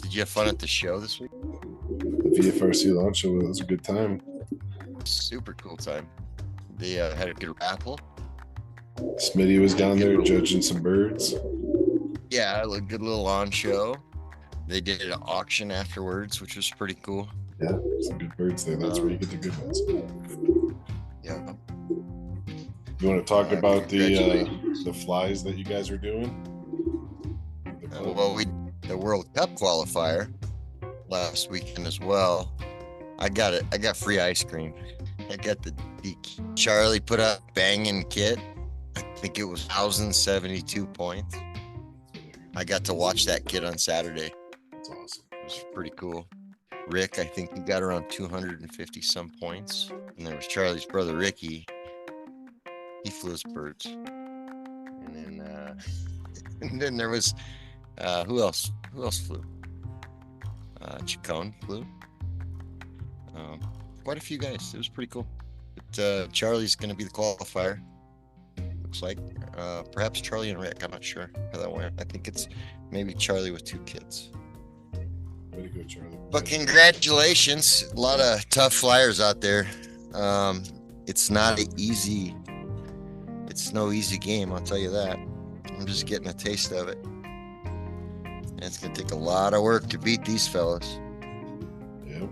Did you have fun at the show this week? The VFRC launch show was a good time. Super cool time. They had a good raffle. Smitty was down there judging some birds. Yeah, a good little lawn show. They did an auction afterwards, which was pretty cool. Yeah, some good birds there. That's where you get the good ones. Yeah. You want to talk about the flies that you guys are doing? Well, the World Cup qualifier last weekend as well. I got it. I got free ice cream. I got the Charlie put up banging kit. I think it was 1,072 points. I got to watch that kid on Saturday. That's awesome. It was pretty cool. Rick, I think he got around 250 some points. And there was Charlie's brother Ricky. He flew his birds. And then there was who else flew? Chacon flew. Quite a few guys. It was pretty cool. But Charlie's going to be the qualifier. Looks like perhaps Charlie and Rick. I'm not sure how that went. I think it's maybe Charlie with 2 kids. Way to go, Charlie. But congratulations. A lot of tough flyers out there. It's not easy. It's no easy game, I'll tell you that. I'm just getting a taste of it. And it's going to take a lot of work to beat these fellas. Yep.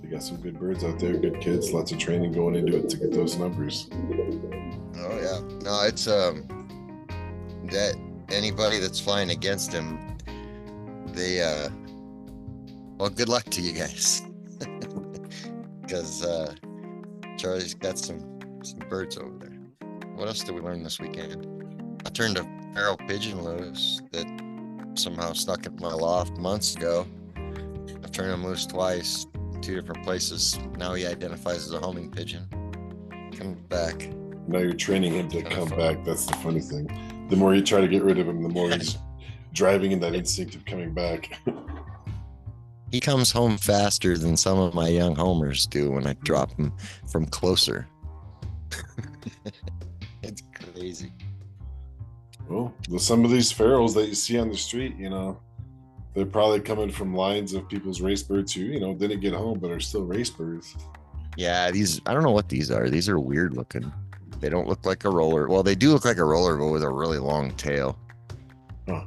You got some good birds out there, good kids, lots of training going into it to get those numbers. Oh, yeah. No, it's that anybody that's flying against him, they, well, good luck to you guys. Because Charlie's got some birds over there. What else did we learn this weekend? I turned a feral pigeon loose that somehow stuck in my loft months ago. I've turned him loose twice, 2 different places. Now he identifies as a homing pigeon. Come back. Now you're training him to come back. That's the funny thing. The more you try to get rid of him, the more he's driving in that instinct of coming back. He comes home faster than some of my young homers do when I drop him from closer. It's crazy. Well, some of these ferals that you see on the street, they're probably coming from lines of people's race birds who, didn't get home but are still race birds. Yeah, I don't know what these are. These are weird looking. They don't look like a roller. Well, they do look like a roller, but with a really long tail. Huh.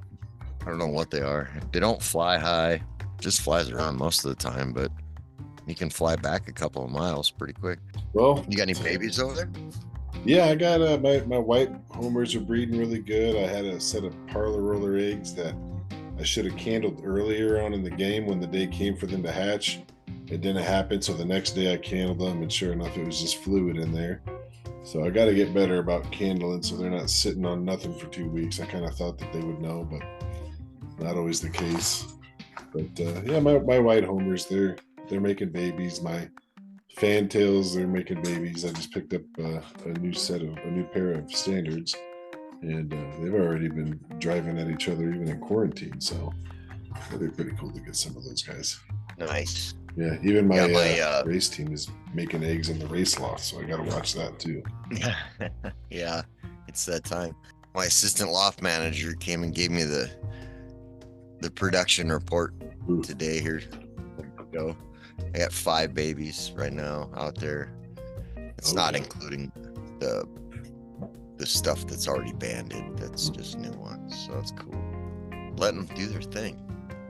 I don't know what they are. They don't fly high. Just flies around most of the time, but you can fly back a couple of miles pretty quick. Well, you got any babies over there? Yeah, I got my white homers are breeding really good. I had a set of parlor roller eggs that I should have candled earlier on in the game when the day came for them to hatch. It didn't happen, so the next day I candled them, and sure enough, it was just fluid in there. So I got to get better about candling so they're not sitting on nothing for 2 weeks. I kind of thought that they would know, but not always the case. But yeah, my white homers, they're making babies. My fantails, they're making babies. I just picked up a new pair of standards, and they've already been driving at each other even in quarantine. So they're pretty cool to get some of those guys. Nice. Yeah, even my race team is making eggs in the race loft, so I got to watch that too. Yeah, it's that time. My assistant loft manager came and gave me the production report today here. Go. I got 5 babies right now out there. It's not including the stuff that's already banded. That's just new ones. So that's cool. Let them do their thing.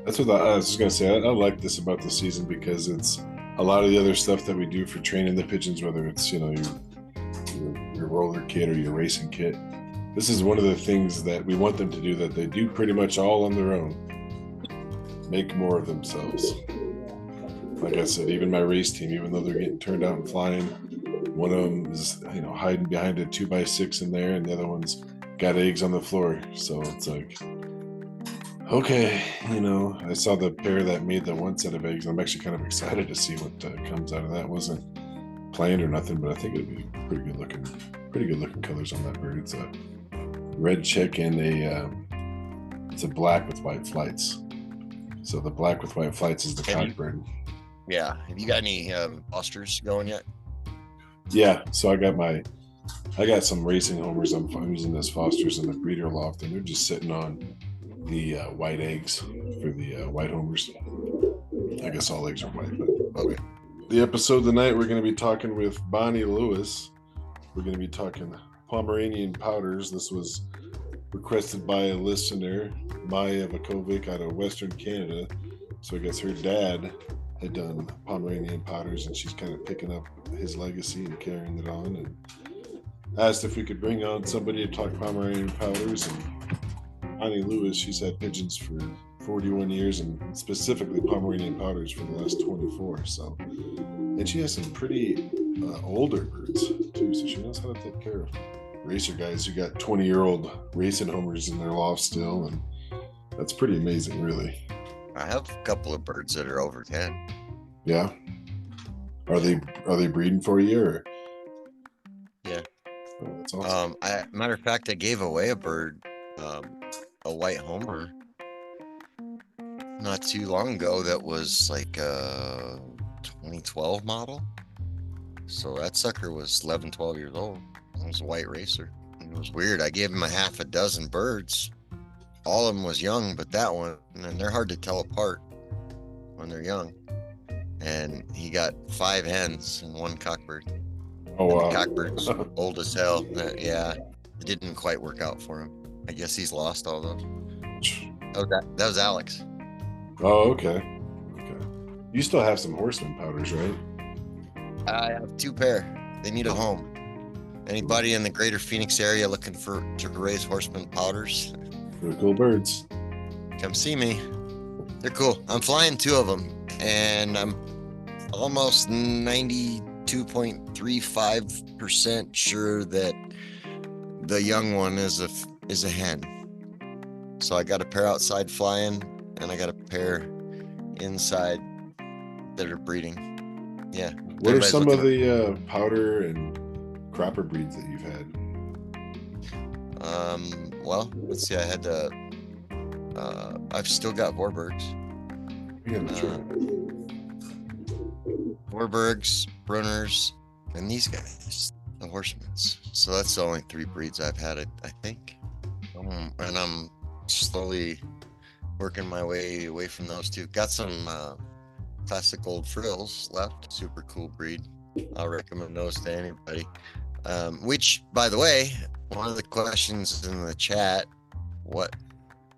That's what I was just going to say. I like this about the season because it's a lot of the other stuff that we do for training the pigeons, whether it's, your roller kit or your racing kit. This is one of the things that we want them to do that they do pretty much all on their own. Make more of themselves. Like I said, even my race team, even though they're getting turned out and flying, one of them is, hiding behind a 2x6 in there, and the other one's got eggs on the floor. So it's like, okay, I saw the pair that made the one set of eggs. I'm actually kind of excited to see what comes out of that. It wasn't planned or nothing, but I think it'd be pretty good looking colors on that bird. It's a red chick and it's a black with white flights. So the black with white flights is the cockbird. Yeah. Have you got any Fosters going yet? Yeah. So I got some racing homers I'm using as Fosters in the breeder loft, and they're just sitting on the white eggs for the white homers. I guess all eggs are white, but Okay. The episode tonight, we're going to be talking with Bonnie Lewis. We're going to be talking Pomeranian Pouters. This was requested by a listener, Maya Vakovic, out of Western Canada. So I guess her dad had done Pomeranian Pouters, and she's kind of picking up his legacy and carrying it on, and asked if we could bring on somebody to talk Pomeranian Pouters. And Bonnie Lewis, she's had pigeons for 41 years, and specifically Pomeranian Pouters for the last 24. So, and she has some pretty older birds too, so she knows how to take care of racer guys who got 20-year-old racing homers in their loft still, and that's pretty amazing, really. I have a couple of birds that are over 10. Yeah. Are they breeding for you? Or? Yeah. Oh, that's awesome. Matter of fact, I gave away a bird, a white homer, not too long ago. That was like a 2012 model. So that sucker was 11, 12 years old. It was a white racer. It was weird. I gave him a half a dozen birds. All of them was young, but that one, and they're hard to tell apart when they're young. And he got 5 hens and 1 cockbird. Oh, wow. The cockbird's old as hell. Yeah, it didn't quite work out for him. I guess he's lost all those. That was Alex. Oh, okay. You still have some horseman powders, right? I have 2 pair. They need a home. Anybody in the greater Phoenix area looking to raise horseman powders? They're cool birds. Come see me. They're cool. I'm flying 2 of them, and I'm almost 92.35% sure that the young one is a hen. So I got a pair outside flying, and I got a pair inside that are breeding. Yeah. What are some of the powder and cropper breeds that you've had? Well, let's see. I had I've still got Warburgs. Yeah, that's right. Warburgs, Brunners, and these guys, the Horsemans. So that's the only 3 breeds I've had, I think. And I'm slowly working my way away from those 2. Got some classic old frills left. Super cool breed. I'll recommend those to anybody. Which, by the way, one of the questions in the chat, what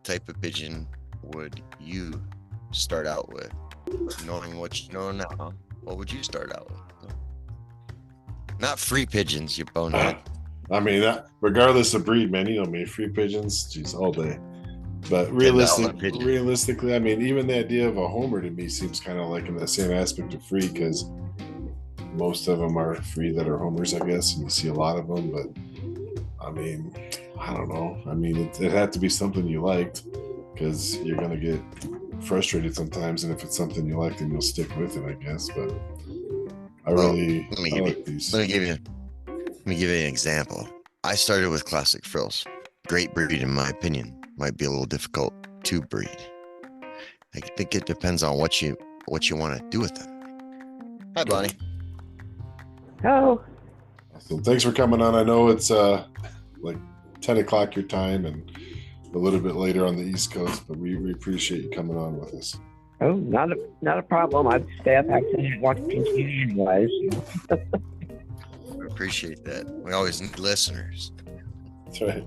type of pigeon would you start out with? Knowing what you know now, what would you start out with? Not free pigeons, you bonehead. I mean, regardless of breed, man, you know me, free pigeons, geez, all day. But realistically, I mean, even the idea of a homer to me seems kind of like in the same aspect of free, because most of them are free that are homers, I guess, and you see a lot of them. But I mean, I don't know. I mean, it had to be something you liked, because you're gonna get frustrated sometimes, and if it's something you like, then you'll stick with it, I guess. But let me give you an example. I started with classic frills. Great breed, in my opinion. Might be a little difficult to breed. I think it depends on what you want to do with them. Hi, Bonnie. Hello. So thanks for coming on. I know it's like 10 o'clock your time and a little bit later on the East Coast, but we appreciate you coming on with us. Oh, not a problem. I'd stay up actually and watch TV anyways. We appreciate that. We always need listeners. That's right.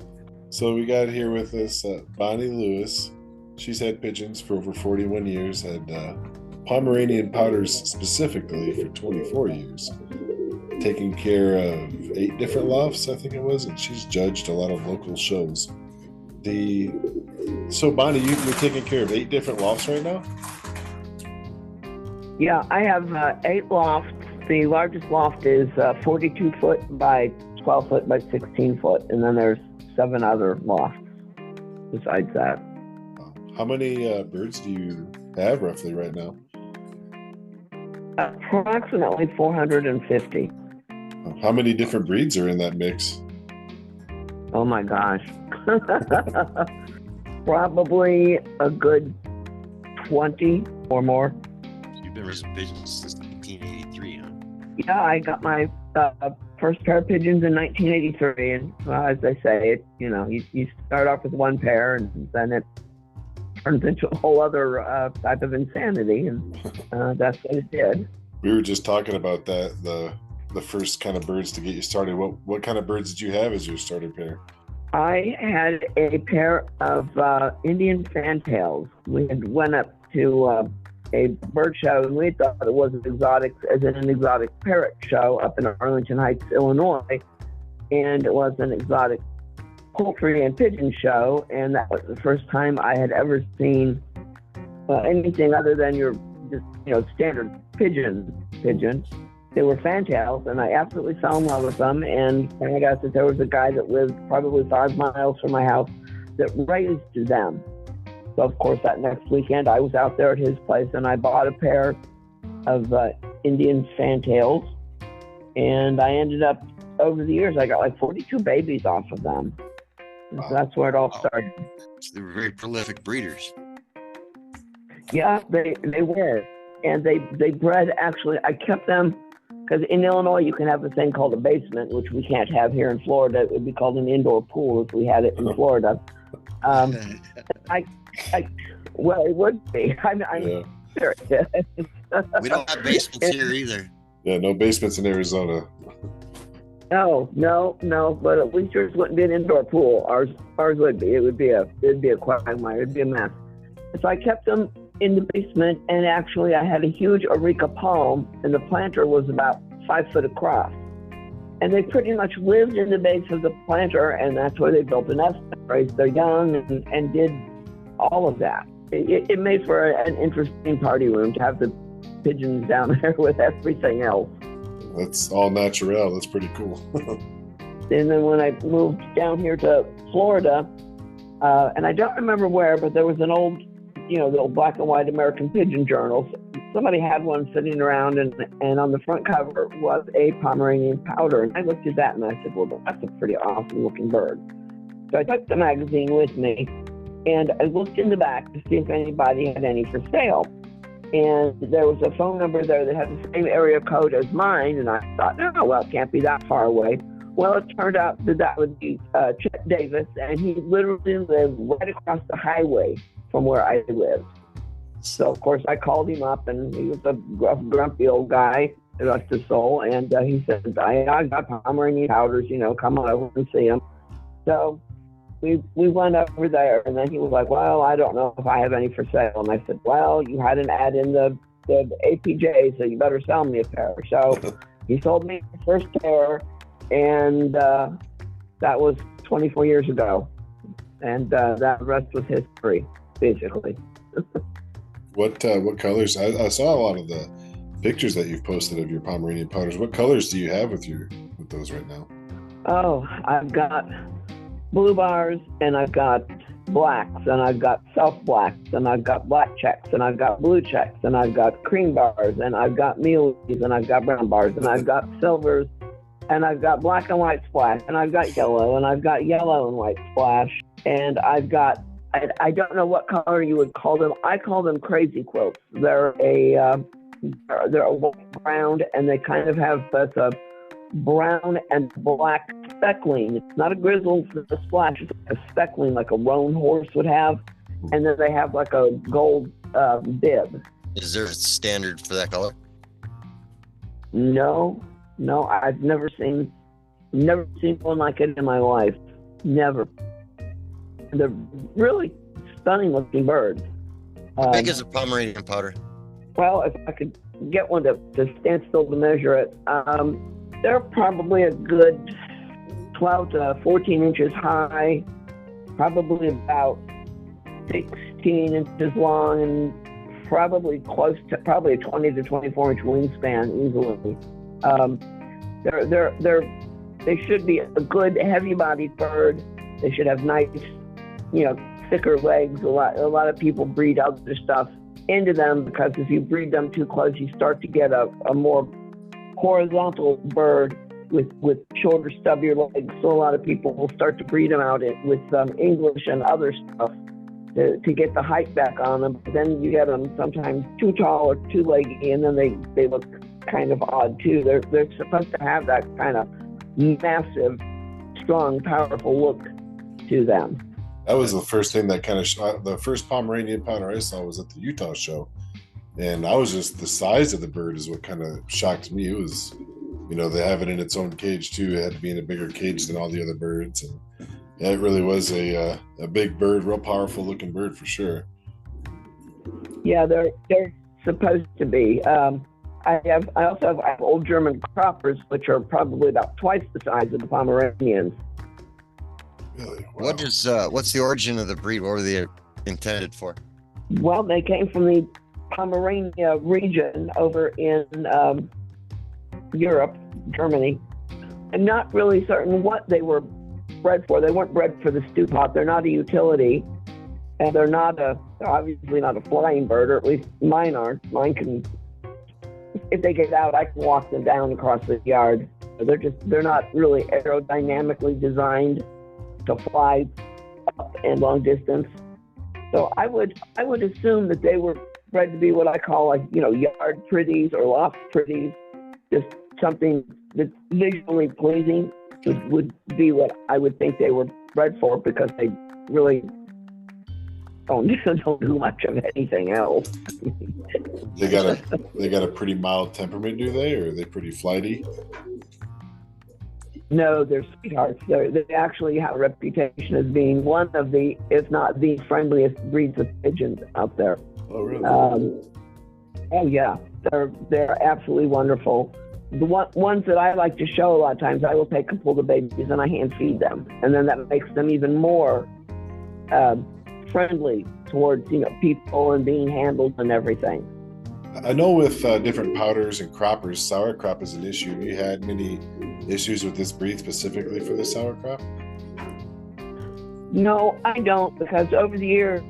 So we got here with us Bonnie Lewis. She's had pigeons for over 41 years, had Pomeranian Pouters specifically for 24 years, taking care of 8 different lofts, I think it was, and she's judged a lot of local shows. So Bonnie, you're taking care of 8 different lofts right now? Yeah, I have 8 lofts. The largest loft is 42 foot by 12 foot by 16 foot, and then there's 7 other lofts besides that. How many birds do you have roughly right now? Approximately 450. How many different breeds are in that mix? Oh my gosh. Probably a good 20 or more. You've been raising pigeons since 1983, huh? Yeah, I got my first pair of pigeons in 1983, and as they say, you start off with 1 pair, and then it turns into a whole other type of insanity, and that's what it did. We were just talking about that, the first kind of birds to get you started. What kind of birds did you have as your starter pair? I had a pair of Indian fantails. We had went up to a bird show, and we thought it was an exotic parrot show up in Arlington Heights, Illinois, and it was an exotic poultry and pigeon show, and that was the first time I had ever seen anything other than your just standard pigeon. They were fantails, and I absolutely fell in love with them, and found out that there was a guy that lived probably 5 miles from my house that raised them. So, of course, that next weekend, I was out there at his place, and I bought a pair of Indian fantails, and I ended up, over the years, I got like 42 babies off of them. Wow. So that's where it all started. So they were very prolific breeders. Yeah, they were. And they bred, actually, I kept them, because in Illinois, you can have a thing called a basement, which we can't have here in Florida. It would be called an indoor pool if we had it in Florida. Well, it would be. I'm serious. We don't have basements here either. Yeah, no basements in Arizona. No, but at least yours wouldn't be an indoor pool. Ours would be. It'd be a quagmire. It'd be a mess. So I kept them in the basement, and actually I had a huge areca palm, and the planter was about 5 foot across. And they pretty much lived in the base of the planter, and that's where they built a nest, raised their young, and did all of that. It made for an interesting party room to have the pigeons down there with everything else. That's all natural. That's pretty cool. And then when I moved down here to Florida, and I don't remember where, but there was an old, the old black and white American Pigeon journal. Somebody had one sitting around, and on the front cover was a Pomeranian Pouter. And I looked at that and I said, well, that's a pretty awesome looking bird. So I took the magazine with me, and I looked in the back to see if anybody had any for sale. And there was a phone number there that had the same area code as mine, and I thought, it can't be that far away. Well, it turned out that would be Chet Davis, and he literally lived right across the highway from where I lived. So, of course, I called him up, and he was a grumpy old guy, rest his soul, and he said, I got Pomeranian Pouters, come on over and see him. So we went over there, and then he was like, well, I don't know if I have any for sale. And I said, well, you had an ad in the APJ, so you better sell me a pair. So he sold me the first pair, and that was 24 years ago. And that rest was history, basically. What colors? I saw a lot of the pictures that you've posted of your Pomeranian Pouters. What colors do you have with those right now? Oh, I've got blue bars, and I've got blacks, and I've got self blacks, and I've got black checks, and I've got blue checks, and I've got cream bars, and I've got mealies, and I've got brown bars, and I've got silvers, and I've got black and white splash, and I've got yellow, and I've got yellow and white splash, and I've got, I don't know what color you would call them. I call them crazy quilts. They're a white ground, and they kind of have a brown and black speckling. It's not a grizzle, it's a splash. It's like a speckling, like a roan horse would have, and then they have like a gold bib. Is there a standard for that color? No, I've never seen one like it in my life. Never. They're really stunning looking birds. How big is a Pomeranian Pouter? Well, if I could get one to stand still to measure it, they're probably a good 12 to 14 inches high, probably about 16 inches long, and probably close to a 20 to 24 inch wingspan easily. They should be a good heavy-bodied bird. They should have nice, thicker legs. A lot of people breed other stuff into them because if you breed them too close, you start to get a more horizontal bird with shorter, stubbier legs. So a lot of people will start to breed them out with English and other stuff to get the height back on them. But then you get them sometimes too tall or too leggy, and then they look kind of odd too. They're supposed to have that kind of massive, strong, powerful look to them. That was the first thing that kind of the first Pomeranian Pouter I saw was at the Utah show, and I was just the size of the bird is what kind of shocked me. It was, they have it in its own cage too. It had to be in a bigger cage than all the other birds, and yeah, it really was a big bird, real powerful looking bird for sure. Yeah, they're supposed to be. I also have old German croppers, which are probably about twice the size of the Pomeranians. Really? Wow. What's the origin of the breed? What were they intended for? Well, they came from the Pomerania region over in Europe, Germany. I'm not really certain what they were bred for. They weren't bred for the stew pot. They're not a utility, and they're obviously not a flying bird, or at least mine aren't. Mine can, if they get out, I can walk them down across the yard. They're not really aerodynamically designed to fly up and long distance. So I would assume that they were bred to be what I call yard pretties or loft pretties, just something that's visually pleasing would be what I would think they were bred for, because they really don't do much of anything else. They got a pretty mild temperament, do they? Or are they pretty flighty? No, they're sweethearts. They actually have a reputation as being one of the, if not the friendliest breeds of pigeons out there. Oh, really? Oh yeah, they're absolutely wonderful. The ones that I like to show a lot of times, I will take and pull the babies and I hand feed them, and then that makes them even more friendly towards people and being handled and everything. I know with different powders and croppers, sauerkraut is an issue. Have you had many issues with this breed specifically for the sauerkraut? No, I don't, because over the years,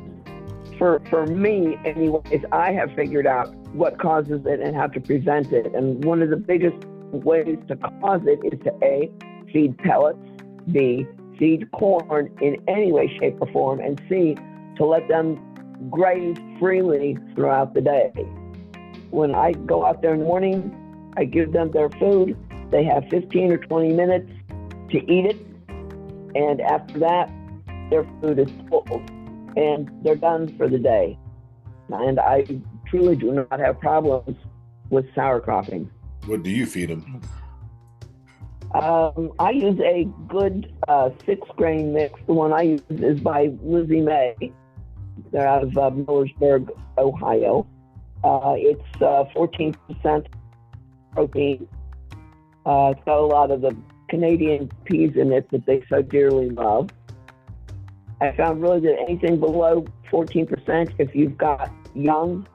for me anyways, I have figured out what causes it and how to prevent it. And one of the biggest ways to cause it is to A, feed pellets, B, feed corn in any way, shape, or form, and C, to let them graze freely throughout the day. When I go out there in the morning, I give them their food. They have 15 or 20 minutes to eat it. And after that, their food is full and they're done for the day. And I truly do not have problems with sauerkrauting. What do you feed them? I use a good 6-grain mix. The one I use is by Lizzie May. They're out of Millersburg, Ohio. It's 14% protein. It's got a lot of the Canadian peas in it that they so dearly love. I found really that anything below 14%, if you've got young,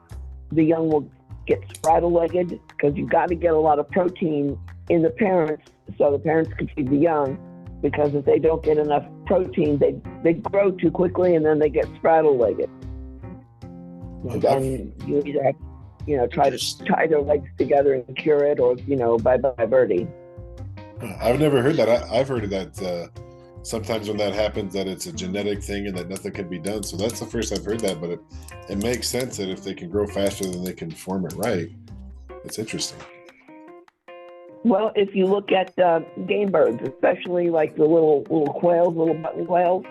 the young will get spraddle-legged, because you've got to get a lot of protein in the parents so the parents can feed the young, because if they don't get enough protein, they grow too quickly and then they get spraddle-legged. And then you either have try to tie their legs together and cure it, or bye-bye birdie. I've never heard that. I've heard of that sometimes when that happens, that it's a genetic thing and that nothing can be done. So that's the first I've heard that, but it makes sense that if they can grow faster than they can form it right. It's interesting. Well, if you look at game birds, especially like the little quails, little button quails,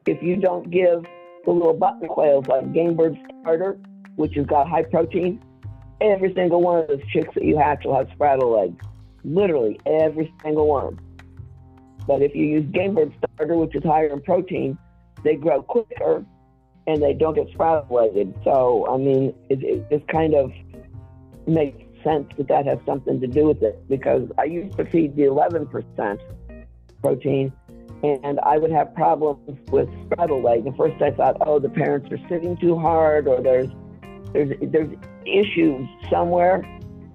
if you don't give the little button quails like game bird starter, which has got high protein, every single one of those chicks that you hatch will have spraddle legs. Literally every single one. But if you use game bird starter, which is higher in protein, they grow quicker and they don't get spraddle-legged. So, I mean, it just kind of makes sense that has something to do with it, because I used to feed the 11% protein and I would have problems with spraddle-leg. At first I thought, oh, the parents are sitting too hard, or there's issues somewhere.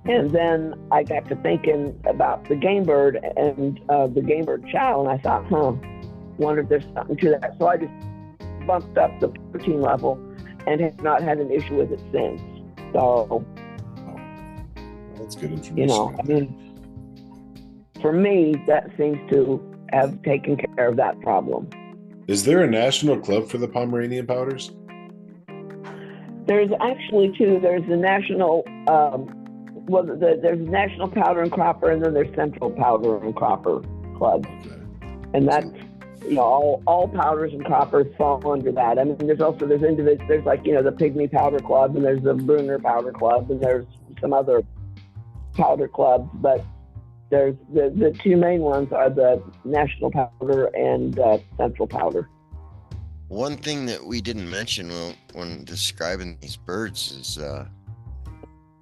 And then I got to thinking about the game bird and the game bird chow, and I thought, wonder if there's something to that. So I just bumped up the protein level and have not had an issue with it since. So, that's good information. I mean, for me, that seems to have taken care of that problem. Is there a national club for the Pomeranian Pouters? There's actually two. There's the national. There's National Powder and Cropper, and then there's Central Powder and Cropper Club, and that's all powders and coppers fall under that. I mean, there's individuals. There's like the Pygmy Powder Club, and there's the Bruner Powder Club, and there's some other powder clubs. But there's the two main ones are the National Powder and Central Powder. One thing that we didn't mention when describing these birds is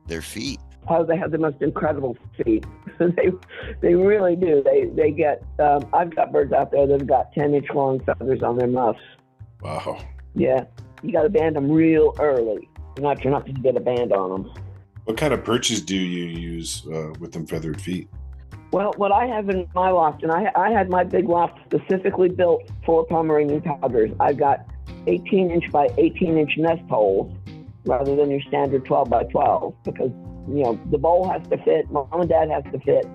their feet. Oh, they have the most incredible feet. They really do. They get. I've got birds out there that've got 10-inch long feathers on their muffs. Wow. Yeah, you got to band them real early. You're not going to get a band on them. What kind of perches do you use with them feathered feet? Well, what I have in my loft, and I had my big loft specifically built for Pomeranian Pouters. I've got 18-inch by 18-inch nest holes rather than your standard 12 by 12 because the bowl has to fit, mom and dad has to fit,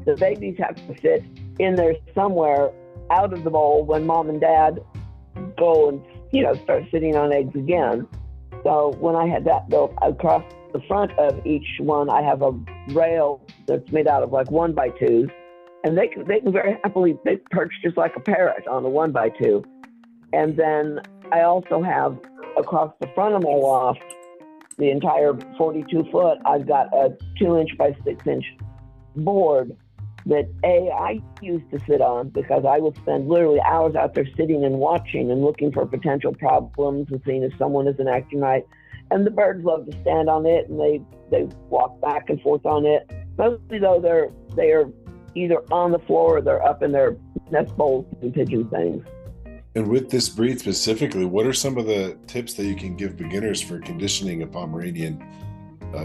the babies have to fit in there somewhere out of the bowl when mom and dad go and start sitting on eggs again. So when I had that built across the front of each one, I have a rail that's made out of like 1x2s, and they can very happily perch just like a parrot on a 1x2. And then I also have across the front of my loft, the entire 42 foot, I've got a 2-inch by 6-inch board that I use to sit on because I will spend literally hours out there sitting and watching and looking for potential problems and seeing if someone isn't acting right. And the birds love to stand on it, and they walk back and forth on it. Mostly though, they are either on the floor or they're up in their nest bowls and pigeon things. And with this breed specifically, what are some of the tips that you can give beginners for conditioning a Pomeranian,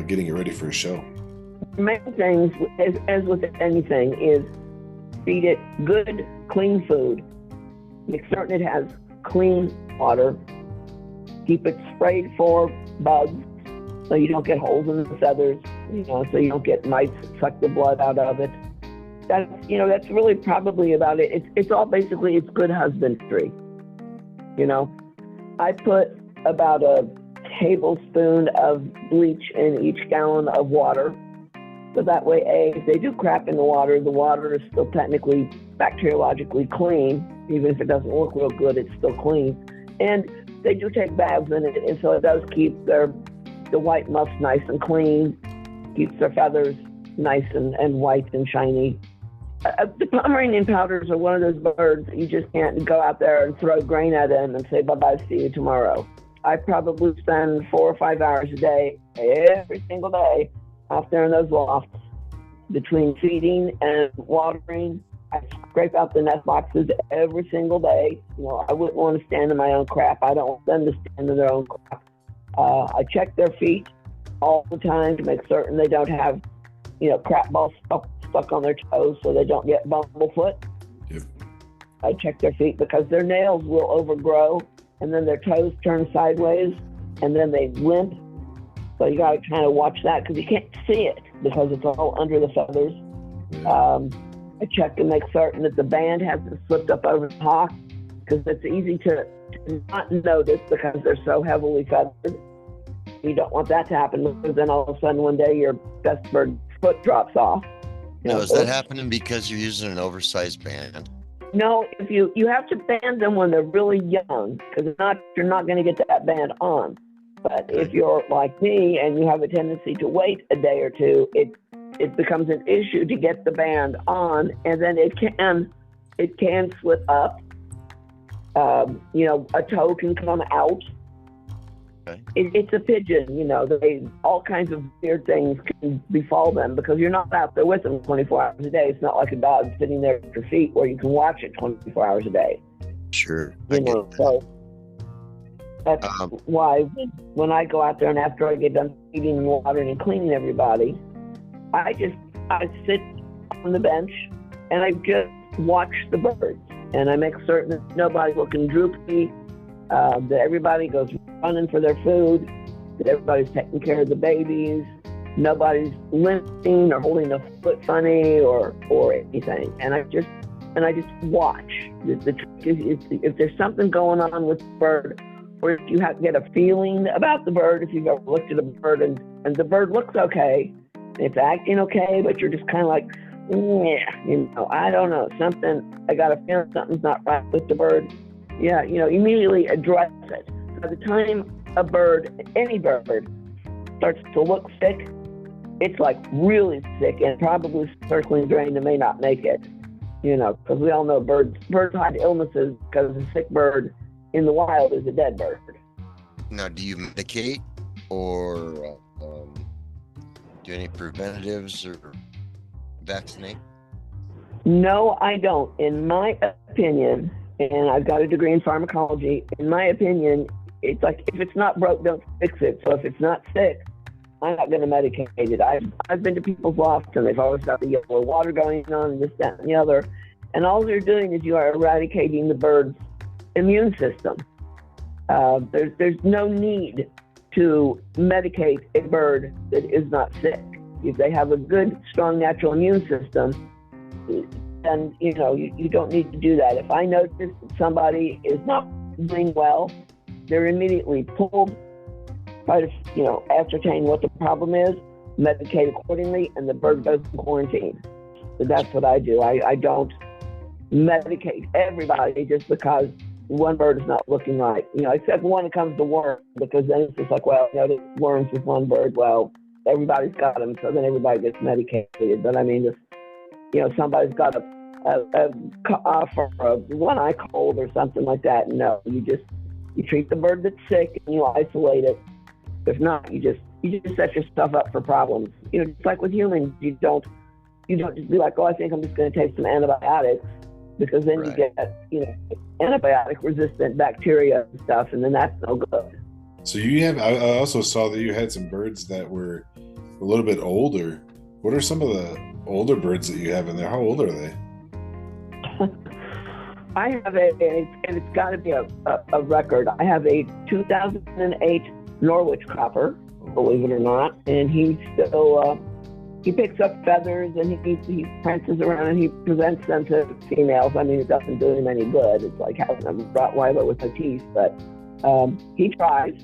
getting it ready for a show? The main things, as with anything, is feed it good, clean food. Make certain it has clean water. Keep it sprayed for bugs so you don't get holes in the feathers, so you don't get mites that suck the blood out of it. That's really probably about it. It's all basically, it's good husbandry. I put about a tablespoon of bleach in each gallon of water. So that way, if they do crap in the water is still technically bacteriologically clean. Even if it doesn't look real good, it's still clean. And they do take baths in it, and so it does keep the white muffs nice and clean, keeps their feathers nice and white and shiny. The Pomeranian Pouters are one of those birds that you just can't go out there and throw grain at them and say, bye-bye, see you tomorrow. I probably spend 4 or 5 hours a day, every single day, out there in those lofts, between feeding and watering. I scrape out the nest boxes every single day. I wouldn't want to stand in my own crap. I don't want them to stand in their own crap. I check their feet all the time to make certain they don't have, crap balls stuck on their toes so they don't get bumblefoot. Yep. I check their feet because their nails will overgrow and then their toes turn sideways and then they limp. So you got to kind of watch that because you can't see it because it's all under the feathers. Yeah. I check to make certain that the band hasn't slipped up over the hock because it's easy to not notice because they're so heavily feathered. You don't want that to happen because then all of a sudden one day your best bird foot drops off. Now, is that happening because you're using an oversized band? No, if you have to band them when they're really young because you're not going to get that band on. But if you're like me and you have a tendency to wait a day or two, it becomes an issue to get the band on, and then it can slip up. A toe can come out. Okay. It's a pigeon, all kinds of weird things can befall them because you're not out there with them 24 hours a day. It's not like a dog sitting there at your feet where you can watch it 24 hours a day. Sure. So that's why when I go out there and after I get done feeding and watering and cleaning everybody, I sit on the bench and I just watch the birds and I make certain that nobody's looking droopy, that everybody goes running for their food, that everybody's taking care of the babies, nobody's limping or holding a foot funny or anything. And I just watch. The trick is if there's something going on with the bird, or if you have to get a feeling about the bird, if you've ever looked at a bird and the bird looks okay, it's acting okay, but you're just kind of like, yeah, I don't know. I got a feeling something's not right with the bird. Yeah, immediately address it. By the time a bird, any bird, starts to look sick, it's like really sick and probably circling drain and may not make it. Because we all know birds hide illnesses because a sick bird in the wild is a dead bird. Now, do you medicate or do any preventatives or vaccinate? No, I don't. In my opinion, and I've got a degree in pharmacology, in my opinion, it's like if it's not broke, don't fix it. So if it's not sick, I'm not going to medicate it. I've been to people's lofts and they've always got the yellow water going on and this, that, and the other. And all you're doing is you are eradicating the bird's immune system. There's no need to medicate a bird that is not sick. If they have a good, strong natural immune system, then you don't need to do that. If I notice that somebody is not doing well, they're immediately pulled, try to ascertain what the problem is, medicate accordingly, and the bird goes in quarantine. So that's what I do. I don't medicate everybody just because one bird is not looking right. Except when it comes to worms, because then it's just like, well, there's worms with one bird. Well, everybody's got them, so then everybody gets medicated. But I mean, if somebody's got a cough or a one-eye cold or something like that, no, you treat the bird that's sick and you isolate it. If not, you just set yourself up for problems. Just like with humans, you don't just be like, oh, I think I'm just going to take some antibiotics, because then you get antibiotic-resistant bacteria and stuff, and then that's no good. So I also saw that you had some birds that were a little bit older. What are some of the older birds that you have in there? How old are they? I have and it's got to be a record. I have a 2008 Norwich cropper, believe it or not, and he's still he picks up feathers and he prances around and he presents them to females. I mean, it doesn't do him any good. It's like having a Rottweiler with no teeth, but he tries.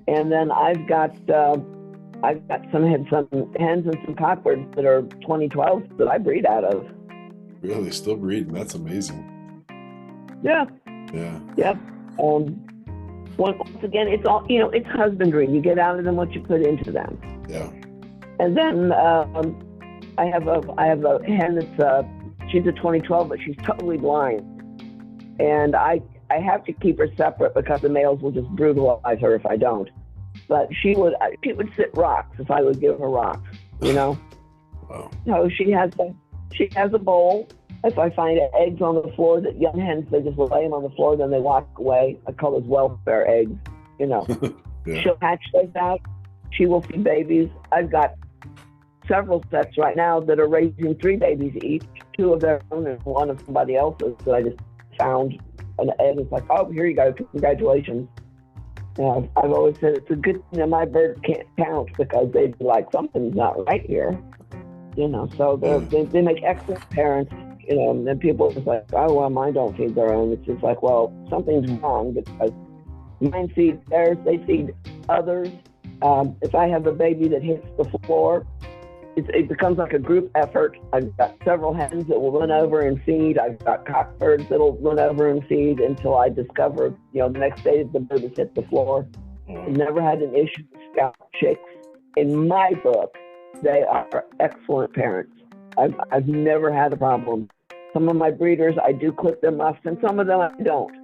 And then I've got some hens and some cockbirds that are 2012s that I breed out of. Really, still breeding? That's amazing. Yeah. Yeah. Yeah. Once again, it's all it's husbandry. You get out of them what you put into them. Yeah. And then I have a hen that's she's a 2012, but she's totally blind, and I have to keep her separate because the males will just brutalize her if I don't. But she would sit rocks if I would give her rocks. Wow. So she has a bowl. If I find eggs on the floor, that young hens, they just lay them on the floor, then they walk away. I call those welfare eggs. Yeah. She'll hatch those out. She will feed babies. I've got several sets right now that are raising 3 babies each, 2 of their own and 1 of somebody else's that I just found an egg. It's like, oh, here you go, congratulations. I've always said it's a good thing that my birds can't count, because they'd be like, something's not right here. So they make excellent parents. And then people are just like, oh, well, mine don't feed their own. It's just like, well, something's wrong, because mine feed theirs, they feed others. If I have a baby that hits the floor, it becomes like a group effort. I've got several hens that will run over and feed. I've got cockbirds that'll run over and feed until I discover, the next day the bird has hit the floor. I've never had an issue with scout chicks. In my book, they are excellent parents. I've never had a problem. Some of my breeders, I do clip their muffs, and some of them I don't.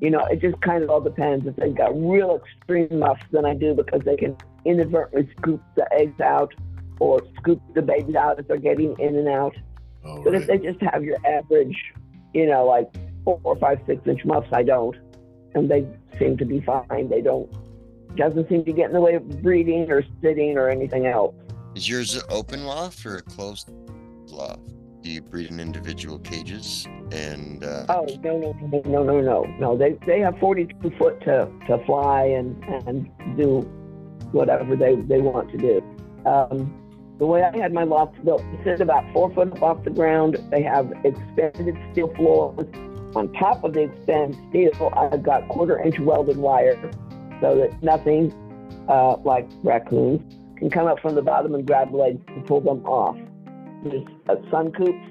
It just kind of all depends. If they've got real extreme muffs, then I do, because they can inadvertently scoop the eggs out or scoop the babies out if they're getting in and out. But if they just have your average, like 4 or 5, 6-inch muffs, I don't. And they seem to be fine. Doesn't seem to get in the way of breeding or sitting or anything else. Is yours an open loft or a closed loft? Do you breed in individual cages? And oh, no. They have 42 foot to fly and do whatever they want to do. The way I had my loft built, it sits about 4 foot up off the ground. They have expanded steel floors. On top of the expanded steel, I've got 1/4-inch welded wire, so that nothing like raccoons can come up from the bottom and grab legs and pull them off. there's sun coops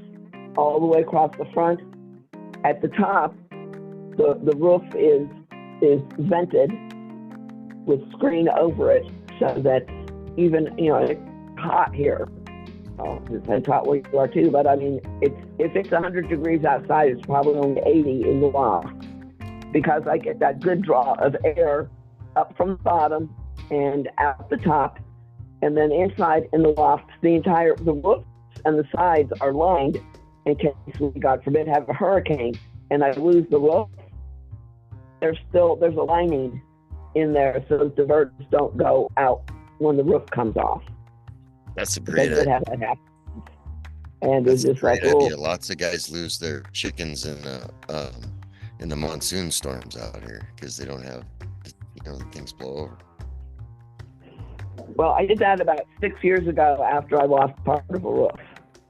all the way across the front. At the top, the roof is vented with screen over it, so that even, it's hot here. It depends hot where you are too, but I mean, if it's 100 degrees outside, it's probably only 80 in the loft, because I get that good draw of air up from the bottom and out the top, and then inside in the loft, the roof and the sides are lined in case we, God forbid, have a hurricane and I lose the roof. There's a lining in there so that the birds don't go out when the roof comes off. That's a great idea. Have that happen. And That's it's just a great like, idea. Lots of guys lose their chickens in the monsoon storms out here because they don't have, the things blow over. Well, I did that about 6 years ago after I lost part of a roof.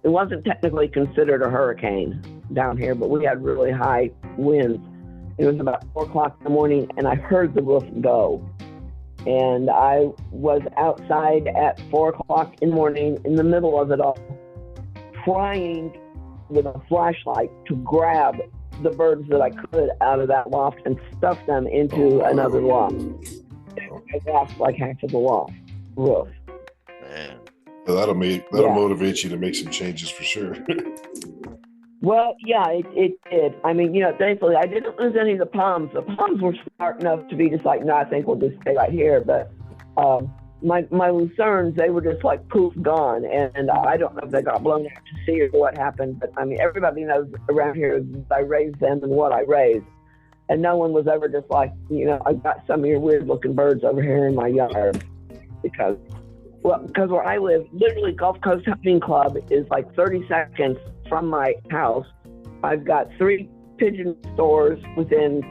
It wasn't technically considered a hurricane down here, but we had really high winds. It was about 4 o'clock in the morning, and I heard the roof go. And I was outside at 4 o'clock in the morning in the middle of it all, trying with a flashlight to grab the birds that I could out of that loft and stuff them into another loft. I lost like half of the loft roof. Man. Well, that'll motivate you to make some changes for sure. Well, yeah, it did. I mean, thankfully I didn't lose any of the palms. The palms were smart enough to be just like, no, I think we'll just stay right here. But my lucernes, they were just like poof, gone. And I don't know if they got blown out to sea or what happened. But I mean, everybody knows around here I raised them and what I raised. And no one was ever just like, I've got some of your weird looking birds over here in my yard. Because where I live, literally Gulf Coast Hunting Club is like 30 seconds from my house. I've got 3 pigeon stores within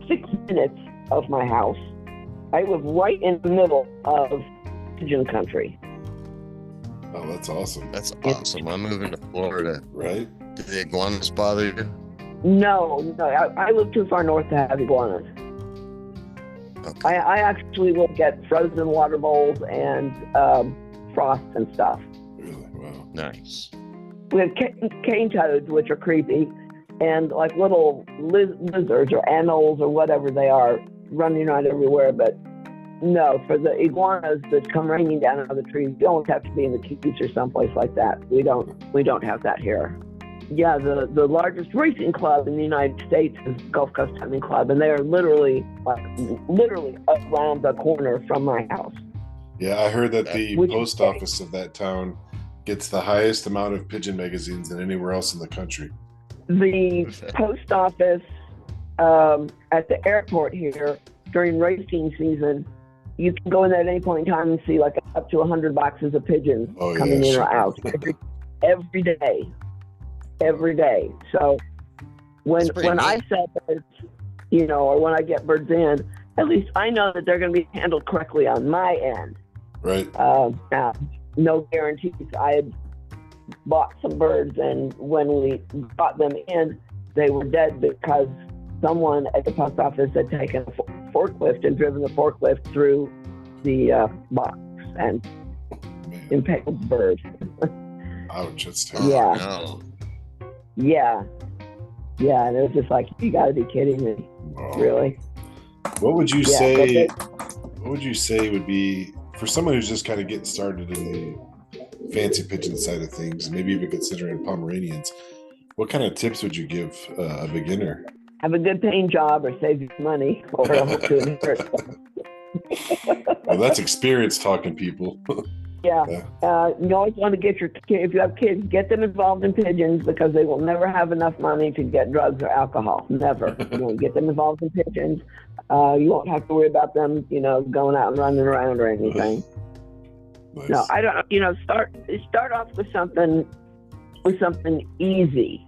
6 minutes of my house. I live right in the middle of pigeon country. Oh, that's awesome. That's awesome. I'm moving to Florida. Right? Do the iguanas bother you? No, I live too far north to have iguanas. Okay. I actually will get frozen water bowls and frost and stuff. Really? Wow. Nice. We have cane toads, which are creepy, and like little lizards or anoles or whatever they are running around everywhere. But no, for the iguanas that come raining down out of the trees, you don't have to be in the keys or someplace like that. We don't have that here. Yeah, the largest racing club in the United States is Gulf Coast Hunting Club, and they are literally around the corner from my house. Yeah, I heard that the post office of that town gets the highest amount of pigeon magazines than anywhere else in the country. The post office at the airport here during racing season, you can go in there at any point in time and see like up to 100 boxes of pigeons coming in or out every day. Every day. So when I sell birds, or when I get birds in, at least I know that they're going to be handled correctly on my end. Right. Now, no guarantees. I had bought some birds, and when we got them in, they were dead because someone at the post office had taken a forklift and driven the forklift through the box and impaled the bird. Ouch, that's terrible. Yeah. No. Yeah, and it was just like, you gotta be kidding me. Oh. Really? What would you say? What would you say would be for someone who's just kind of getting started in the fancy pigeon side of things, maybe even considering Pomeranians? What kind of tips would you give a beginner? Have a good paying job, or save your money, or hope to inherit. Well, that's experience talking, people. Yeah. You always want to get your kids, if you have kids, get them involved in pigeons, because they will never have enough money to get drugs or alcohol. Never. Get them involved in pigeons. You won't have to worry about them, going out and running around or anything. Nice. No, I don't. Start off with something easy.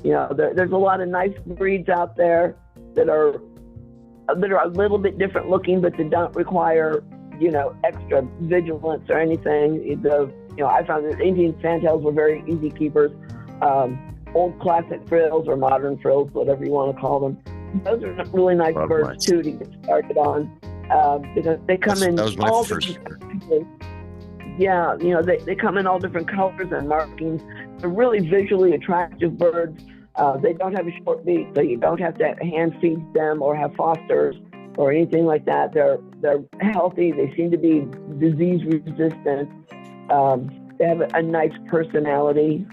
There's a lot of nice breeds out there that are a little bit different looking, but that don't require extra vigilance or anything. I found that Indian fantails were very easy keepers. Old classic frills or modern frills, whatever you want to call them. Those are really nice birds too to get started on, because they come in all different colors. Yeah, they come in all different colors and markings. they're really visually attractive birds. They don't have a short beak, so you don't have to hand feed them or have fosters or anything like that. They're healthy. They seem to be disease resistant. They have a nice personality.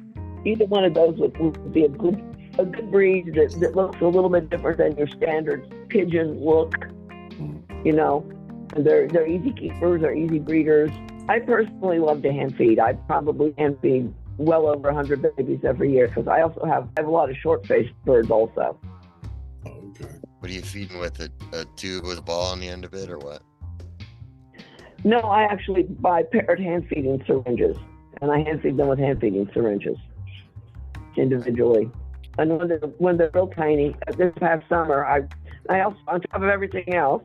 Either one of those would be a good breed that looks a little bit different than your standard pigeon look. You know, and they're easy keepers, they're easy breeders. I personally love to hand feed. I probably hand feed well over 100 babies every year because I have a lot of short-faced birds also. Okay. What are you feeding with, a tube with a ball on the end of it, or what? No, I actually buy paired hand feeding syringes, and I hand feed them with hand feeding syringes individually. And when they're real tiny, this past summer, I also, on top of everything else,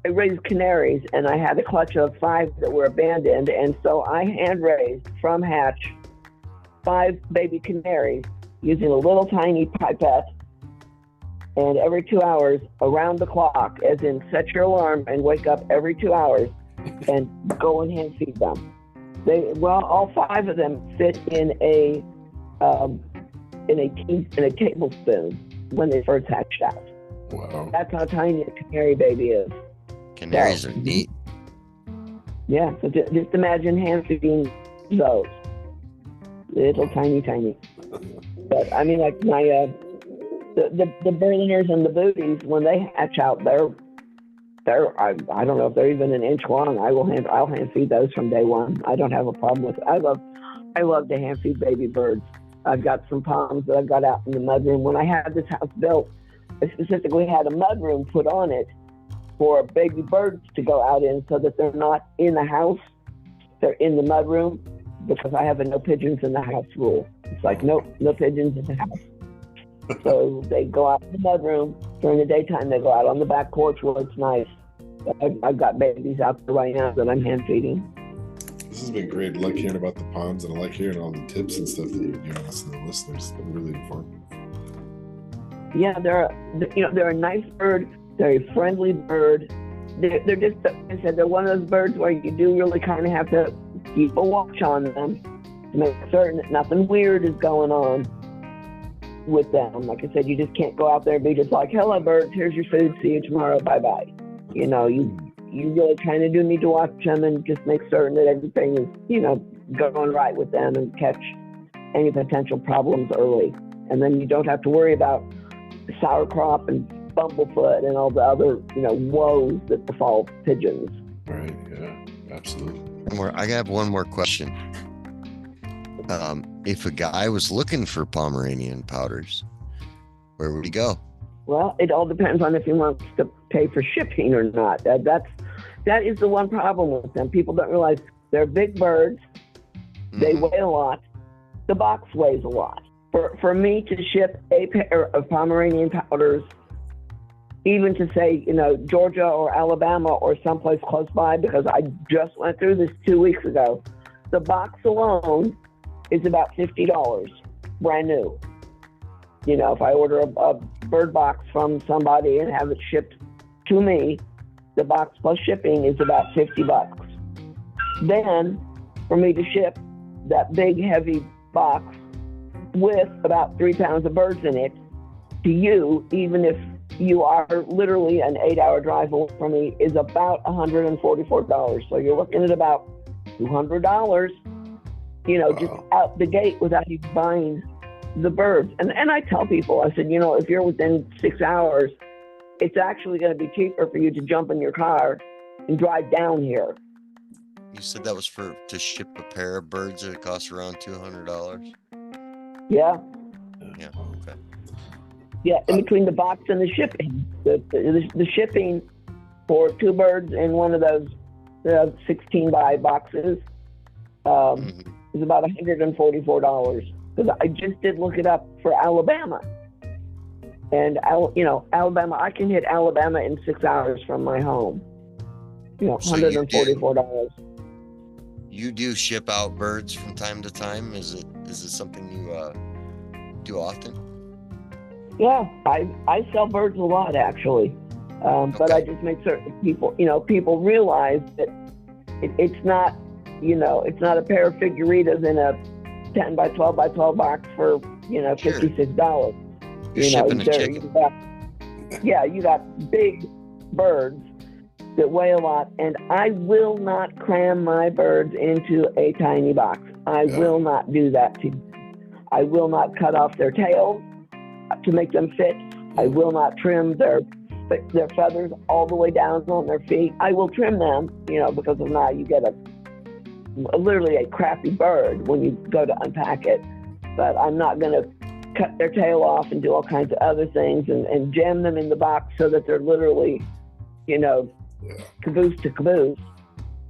I raised canaries, and I had a clutch of 5 that were abandoned, and so I hand raised from hatch 5 baby canaries using a little tiny pipette, and every 2 hours around the clock, as in set your alarm and wake up every 2 hours and go and hand feed them. All 5 of them fit in a tablespoon when they first hatched out. Wow. That's how tiny a canary baby is. Canaries are neat. Yeah, so just imagine hand feeding those. Little tiny. But I mean, like the Berliners and the booties, when they hatch out, I don't know if they're even an inch long. I'll hand feed those from day one. I don't have a problem with it. I love to hand feed baby birds. I've got some palms that I've got out in the mudroom. When I had this house built, I specifically had a mudroom put on it for baby birds to go out in, so that they're not in the house, they're in the mudroom, because I have a no pigeons in the house rule. It's like, no pigeons in the house. So they go out in the mudroom. During the daytime, they go out on the back porch where it's nice. I've got babies out there right now that I'm hand feeding. This has been great. I like hearing about the ponds, and I like hearing all the tips and stuff that you've given us and the listeners. They're really informative. Yeah, they're a nice bird. They're a friendly bird. They're just, like I said, they're one of those birds where you do really kind of have to keep a watch on them to make certain that nothing weird is going on with them. Like I said, you just can't go out there and be just like, hello birds, here's your food, see you tomorrow, bye-bye. You know, you really kind of do need to watch them and just make certain that everything is, going right with them and catch any potential problems early. And then you don't have to worry about sauerkraut and bumblefoot and all the other, woes that befall pigeons. Right, yeah, absolutely. I have one more question. If a guy was looking for Pomeranian Pouters, where would he go? Well, it all depends on if he wants to pay for shipping or not. That is the one problem with them. People don't realize they're big birds. They weigh a lot. The box weighs a lot. For me to ship a pair of Pomeranian Pouters, even to say, Georgia or Alabama or someplace close by, because I just went through this 2 weeks ago, the box alone is about $50, brand new. If I order a bird box from somebody and have it shipped to me, the box plus shipping is about $50. Then, for me to ship that big, heavy box with about 3 pounds of birds in it to you, even if you are literally an 8-hour drive away from me, is about $144. So you're looking at about $200, just out the gate without you buying the birds. And I tell people, I said, if you're within 6 hours, it's actually going to be cheaper for you to jump in your car and drive down here. You said that was to ship a pair of birds that cost around $200? Yeah. Yeah, okay. Yeah, in between the box and the shipping. The shipping for 2 birds in one of those 16 by boxes is about $144. Because I just did look it up for Alabama. And, Alabama, I can hit Alabama in 6 hours from my home. So $144. You do ship out birds from time to time? Is it something you do often? Yeah, I sell birds a lot, actually. But I just make certain people realize that it's not, it's not a pair of figuritas in a 10 by 12 by 12 box for, Sure. $56. You're shipping a chicken. You got big birds that weigh a lot, and I will not cram my birds into a tiny box. I will not do that to you. I will not cut off their tails to make them fit. I will not trim their feathers all the way down on their feet. I will trim them, because if not, you get literally a crappy bird when you go to unpack it. But I'm not going to cut their tail off and do all kinds of other things and jam them in the box so that they're literally, caboose to caboose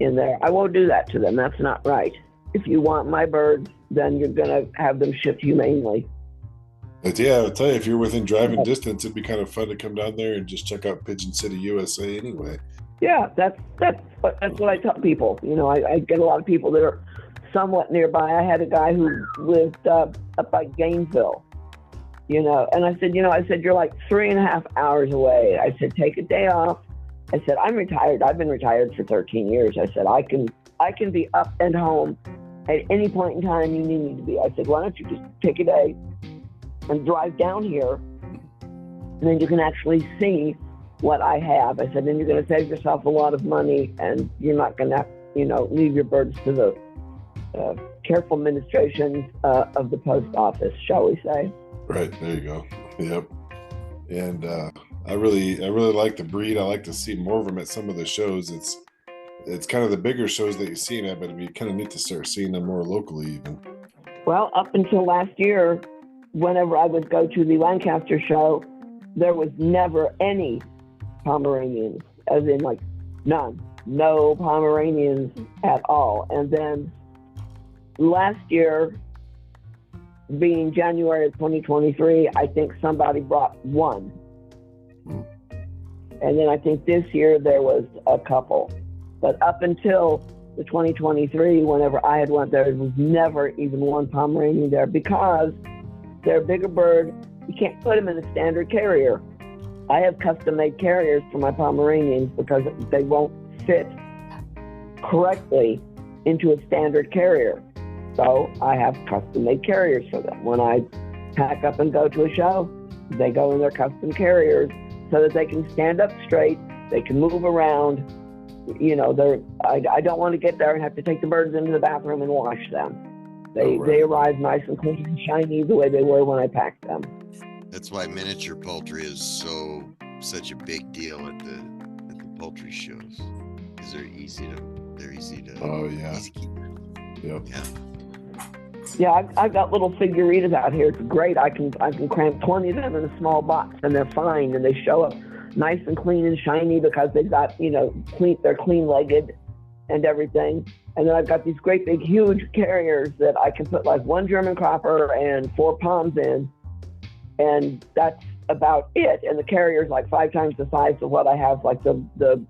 in there. I won't do that to them. That's not right. If you want my birds, then you're going to have them shipped humanely. But yeah, I'll tell you, if you're within driving distance, it'd be kind of fun to come down there and just check out Pigeon City, USA anyway. Yeah, that's what I tell people. I get a lot of people that are somewhat nearby. I had a guy who lived up by Gainesville, and I said, you're like 3.5 hours away. I said, take a day off. I said, I'm retired. I've been retired for 13 years. I said, I can be up and home at any point in time you need me to be. I said, why don't you just take a day and drive down here, and then you can actually see what I have. I said, then you're going to save yourself a lot of money, and you're not going to, leave your birds to the careful ministrations of the post office, shall we say. Right, there you go. Yep. And I really like the breed. I like to see more of them at some of the shows. It's kind of the bigger shows that you see them at, but it'd be kind of neat to start seeing them more locally even. Well, up until last year, whenever I would go to the Lancaster show, there was never any Pomeranians, as in like none, no Pomeranians at all. And then last year, being January of 2023, I think somebody brought one. And then I think this year there was a couple. But up until the 2023, whenever I had went there was never even one Pomeranian there, because they're a bigger bird. You can't put them in a standard carrier. I have custom-made carriers for my Pomeranians because they won't fit correctly into a standard carrier. So I have custom-made carriers for them. When I pack up and go to a show, they go in their custom carriers so that they can stand up straight, they can move around. I don't want to get there and have to take the birds into the bathroom and wash them. They arrive nice and clean and shiny the way they were when I packed them. That's why miniature poultry is such a big deal at the poultry shows, because they're easy to. Oh yeah. Easy to keep. Yep. Yeah. Yeah, I've got little figuritas out here. It's great. I can cram 20 of them in a small box, and they're fine, and they show up nice and clean and shiny because they've got they're clean-legged and everything. And then I've got these great big huge carriers that I can put like one German cropper and 4 poms in, and that's about it. And the carrier's like 5 times the size of what I have like the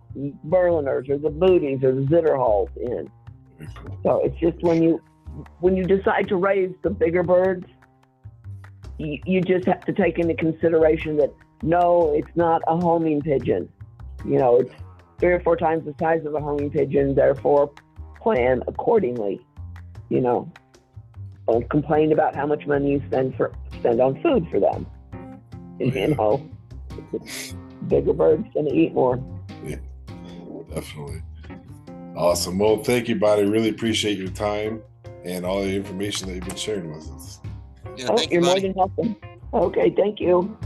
Berliners or the Booties or the Zitterhalls in. Cool. So it's just when you decide to raise the bigger birds, you just have to take into consideration that no, it's not a homing pigeon. It's 3 or 4 times the size of a homing pigeon, therefore plan accordingly. Don't complain about how much money you spend on food for them. Bigger birds gonna eat more. Yeah, definitely. Awesome. Well, thank you, buddy. Really appreciate your time and all the information that you've been sharing with us. Yeah, you're more than welcome. Okay, thank you.